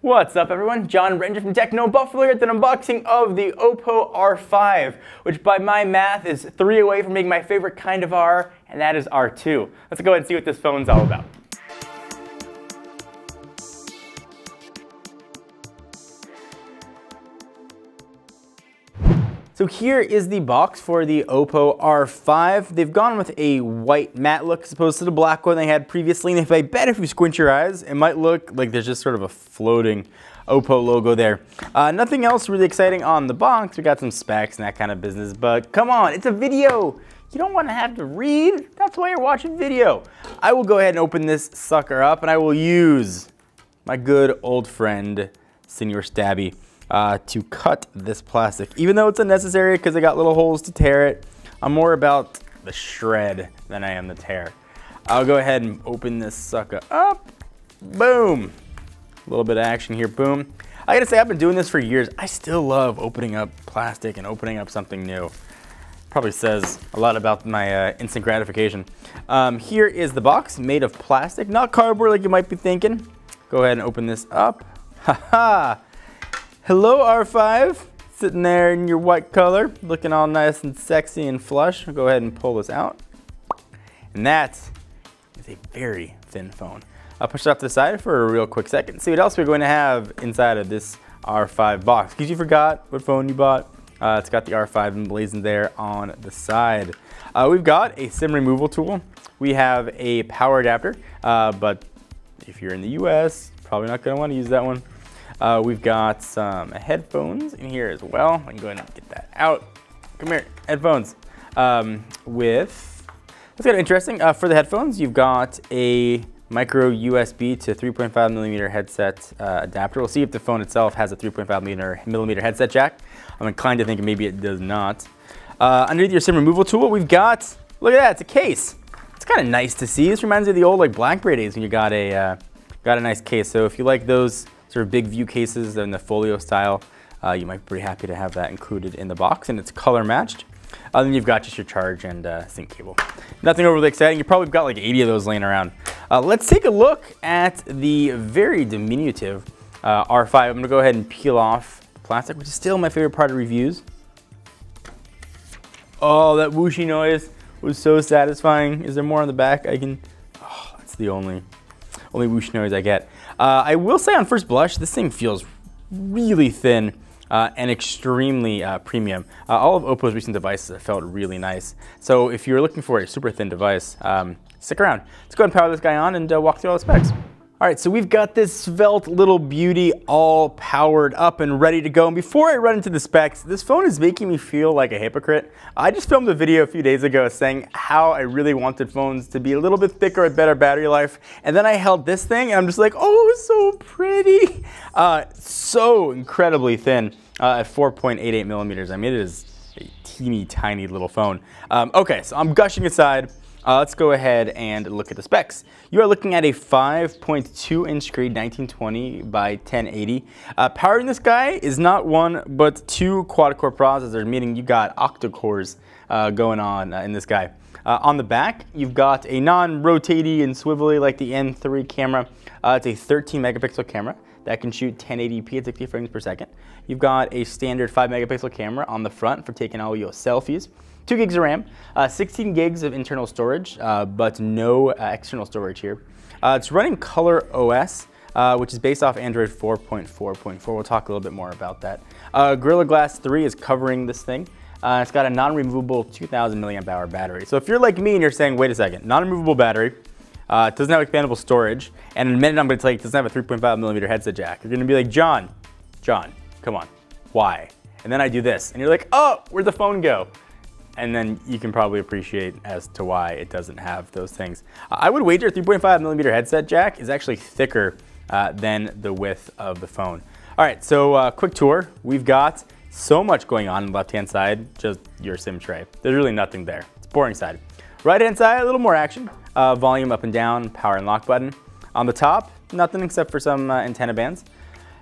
What's up everyone? John Ranger from Techno Buffalo here at the unboxing of the Oppo R5, which by my math is 3 away from being my favorite kind of R, and that is R2. Let's go ahead and see what this phone's all about. So here is the box for the Oppo R5. They've gone with a white matte look as opposed to the black one they had previously. And I bet if you squint your eyes, it might look like there's just sort of a floating Oppo logo there. Nothing else really exciting on the box. We got some specs and that kind of business, but come on, it's a video. You don't want to have to read. That's why you're watching video. I will go ahead and open this sucker up and I will use my good old friend, Senior Stabby, to cut this plastic. Even though it's unnecessary because I got little holes to tear it, I'm more about the shred than I am the tear. I'll go ahead and open this sucker up. Boom. A little bit of action here, boom. I gotta say, I've been doing this for years. I still love opening up plastic and opening up something new. Probably says a lot about my instant gratification. Here is the box, made of plastic, not cardboard like you might be thinking. Go ahead and open this up. Haha. Hello R5, sitting there in your white color, looking all nice and sexy and flush. I'll go ahead and pull this out. And that is a very thin phone. I'll push it off to the side for a real quick second. See what else we're going to have inside of this R5 box. Because you forgot what phone you bought. It's got the R5 emblazoned there on the side. We've got a SIM removal tool. We have a power adapter, but if you're in the US, probably not going to want to use that one. We've got some headphones in here as well. I can go ahead and get that out. Come here, headphones. That's kind of interesting. For the headphones, you've got a micro USB to 3.5 millimeter headset adapter. We'll see if the phone itself has a 3.5 millimeter headset jack. I'm inclined to think maybe it does not. Underneath your SIM removal tool, we've got, look at that, it's a case. It's kind of nice to see. This reminds me of the old BlackBerry days when you got a nice case. So if you like those sort of big view cases in the folio style, you might be pretty happy to have that included in the box, and it's color matched. Then you've got just your charge and sync cable. Nothing overly exciting. You probably got like 80 of those laying around. Let's take a look at the very diminutive R5. I'm gonna go ahead and peel off the plastic, which is still my favorite part of reviews. Oh, that whooshy noise was so satisfying. Is there more on the back? Oh, that's the only whoosh noise I get. I will say on first blush, this thing feels really thin and extremely premium. All of Oppo's recent devices have felt really nice. So if you're looking for a super thin device, stick around. Let's go ahead and power this guy on and walk through all the specs. All right, so we've got this svelte little beauty all powered up and ready to go. And before I run into the specs, this phone is making me feel like a hypocrite. I just filmed a video a few days ago saying how I really wanted phones to be a little bit thicker with better battery life. And then I held this thing and I'm just like, oh, so pretty. So incredibly thin at 4.88 millimeters. I mean, it is a teeny tiny little phone. Okay, so I'm gushing aside. Let's go ahead and look at the specs. You are looking at a 5.2-inch screen, 1920 by 1080. Powering this guy is not one, but 2 quad-core processors, meaning you got octa-cores going on in this guy. On the back, you've got a non-rotating and swivelly like the N3 camera. It's a 13-megapixel camera that can shoot 1080p at 60 frames per second. You've got a standard 5-megapixel camera on the front for taking all your selfies. 2 gigs of RAM, 16 gigs of internal storage, but no external storage here. It's running Color OS, which is based off Android 4.4.4. We'll talk a little bit more about that. Gorilla Glass 3 is covering this thing. It's got a non-removable 2,000 milliamp hour battery. So if you're like me and you're saying, wait a second, non-removable battery, doesn't have expandable storage, and in a minute I'm going to tell you it doesn't have a 3.5 millimeter headset jack. You're going to be like, John, come on, why? And then I do this, and you're like, oh, where'd the phone go? And then you can probably appreciate as to why it doesn't have those things. I would wager a 3.5 millimeter headset jack is actually thicker than the width of the phone. All right, so quick tour. We've got so much going on the left-hand side, just your SIM tray. There's really nothing there. It's boring side. Right-hand side, a little more action. Volume up and down, power and lock button. On the top, nothing except for some antenna bands.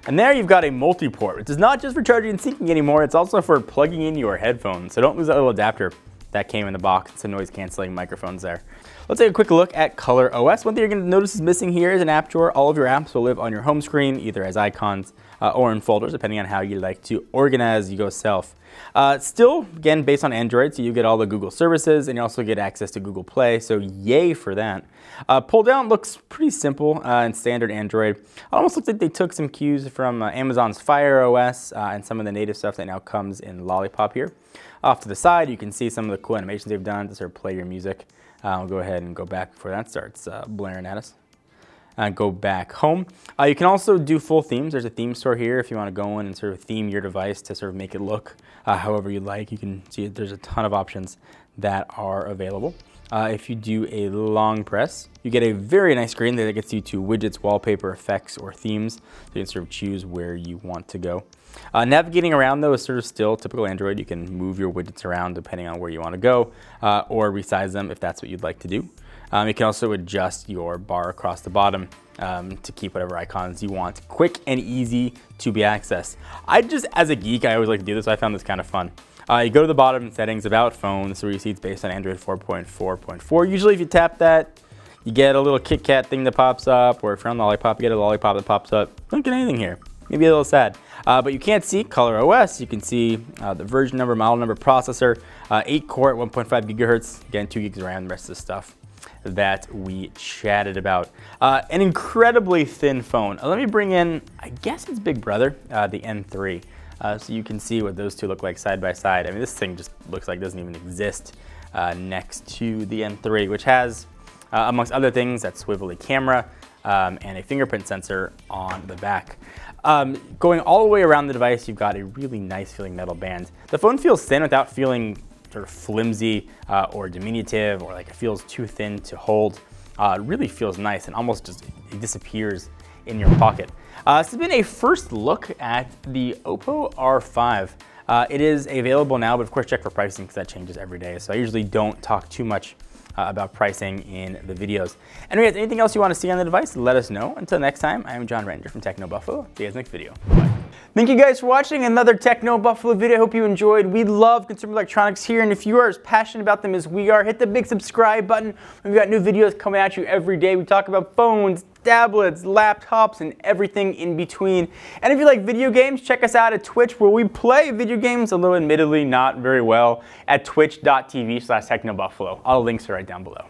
And there you've got a multi-port, which is not just for charging and syncing anymore, it's also for plugging in your headphones. So don't lose that little adapter that came in the box. It's a noise canceling microphones there. Let's take a quick look at Color OS. One thing you're going to notice is missing here is an app drawer. All of your apps will live on your home screen, either as icons or in folders, depending on how you like to organize yourself. Still, again, based on Android, so you get all the Google services, and you also get access to Google Play, so yay for that. Pull down looks pretty simple in standard Android. It almost looks like they took some cues from Amazon's Fire OS and some of the native stuff that now comes in Lollipop here. Off to the side, you can see some of the cool animations they've done to sort of play your music. I'll go ahead and go back before that starts blaring at us. Go back home. You can also do full themes. There's a theme store here if you want to go in and sort of theme your device to sort of make it look however you like. You can see there's a ton of options that are available. If you do a long press, you get a very nice screen that gets you to widgets, wallpaper, effects, or themes. So you can sort of choose where you want to go. Navigating around, though, is sort of still typical Android. You can move your widgets around depending on where you want to go, or resize them if that's what you'd like to do. You can also adjust your bar across the bottom to keep whatever icons you want. Quick and easy to be accessed. As a geek, I always like to do this, so I found this kind of fun. You go to the bottom settings, about phone. This is where you see it's based on Android 4.4.4. Usually if you tap that, you get a little Kit Kat thing that pops up, or if you're on Lollipop, you get a lollipop that pops up. Don't get anything here. Maybe a little sad. But you can't see Color OS. You can see the version number, model number, processor, 8-core at 1.5 gigahertz. Again, 2 gigs of RAM, the rest of the stuff that we chatted about. An incredibly thin phone. Let me bring in, I guess it's big brother, the N3. So you can see what those two look like side by side. I mean, this thing just looks like it doesn't even exist next to the N3, which has, amongst other things, that swivelly camera and a fingerprint sensor on the back. Going all the way around the device, you've got a really nice feeling metal band. The phone feels thin without feeling sort of flimsy or diminutive, or like it feels too thin to hold. It really feels nice and almost just it disappears in your pocket. This has been a first look at the Oppo R5. It is available now, but of course check for pricing because that changes every day. So I usually don't talk too much about pricing in the videos. Anyways, anything else you want to see on the device, let us know. Until next time, I am John Ranger from Techno Buffalo. See you guys next video. Bye. Thank you guys for watching another Techno Buffalo video. I hope you enjoyed. We love consumer electronics here, and if you are as passionate about them as we are, hit the big subscribe button. We've got new videos coming at you every day. We talk about phones, tablets, laptops, and everything in between. And if you like video games, check us out at Twitch, where we play video games, although admittedly not very well, at twitch.tv/technobuffalo. All the links are right down below.